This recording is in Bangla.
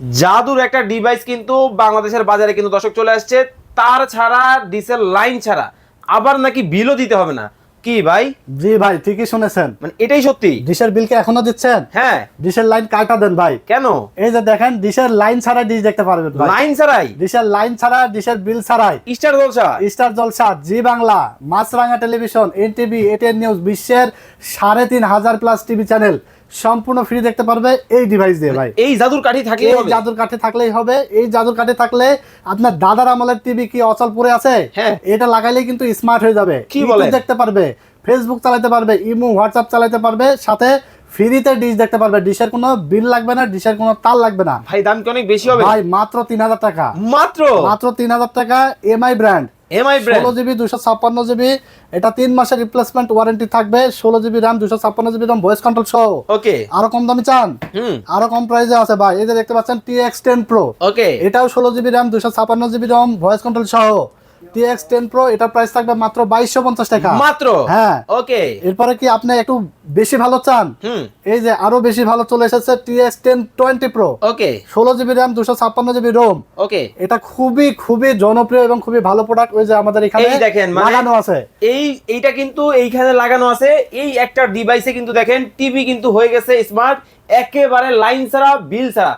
জাদুর একটা ডিভাইস কিন্তু বাংলাদেশের বাজারে কিন্তু দর্শক চলে আসছে, তার ছাড়া ডিসেল লাইন ছাড়া, আবার নাকি বিলও দিতে হবে না। কি ভাই? জি ভাই, ঠিকই শুনেছেন। মানে এটাই সত্যি? ডিশের বিল কি এখনো দিচ্ছেন? হ্যাঁ। ডিশের লাইন কাটা দেন ভাই। কেন? এই যে দেখেন, ডিশের লাইন ছাড়া ডিশ দেখতে পারবেন ভাই। লাইন ছাড়াই? ডিশের লাইন ছাড়া, ডিশের বিল ছাড়াই। স্টার জলসা, স্টার জলসা, জি বাংলা, মাছরাঙা টেলিভিশন, এনটিভি, এটিএন নিউজ, বিশ্বের 3,500 প্লাস টিভি চ্যানেল সম্পূর্ণ ফ্রি দেখতে পারবে এই ডিভাইস দিয়ে ভাই। এই জাদুর কাঠি থাকলেই এই হবে? জাদুর কাঠে থাকলেই হবে। এই জাদুর কাঠে থাকলে আপনার দাদার আমলের টিভি কি অচল পড়ে আছে, হ্যাঁ, এটা লাগাইলে কিন্তু স্মার্ট হয়ে যাবে। কি বলেন? দেখতে পারবে, ফেসবুক চালাতে পারবে, ইমো, হোয়াটসঅ্যাপ চালাতে পারবে, সাথে ফ্রিতে ডিশ দেখতে পারবে। ডিশের কোনো বিল লাগবে না, ডিশের কোনো তার লাগবে না। ভাই দাম কি অনেক বেশি হবে? ভাই মাত্র 3,000 টাকা। মাত্র? মাত্র 3,000 টাকা। MI brand, MI brand, 16 GB 256 GB. এটা 3 মাসের রিপ্লেসমেন্ট ওয়ারেন্টি থাকবে। 16 GB RAM, 256 GB RAM, voice control সহ। ওকে। আরো কম দামি চান? আরো কম প্রাইসে আছে ভাই। এই যে দেখতে পাচ্ছেন TX10 Pro, ওকে। এটাও 16 GB RAM, 256 GB RAM, voice control সহ। TX10 Pro, এটার প্রাইস থাকবে মাত্র 2250 টাকা। মাত্র? হ্যাঁ। ওকে। এরপরে কি আপনি একটু বেশি ভালো চান? এই যে আরো বেশি ভালো চলে এসেছে TX1020 Pro, ওকে। 16 জিবি র্যাম, 256 জিবি রোম। ওকে। এটা খুবই খুবই জনপ্রিয় এবং খুবই ভালো প্রোডাক্ট। ওই যে আমাদের এখানে এই দেখেন লাগানো আছে। এইটা কিন্তু এইখানে লাগানো আছে। এই একটা ডিভাইসে কিন্তু দেখেন টিভি কিন্তু হয়ে গেছে স্মার্ট, একেবারে লাইন ছাড়া, বিল ছাড়া।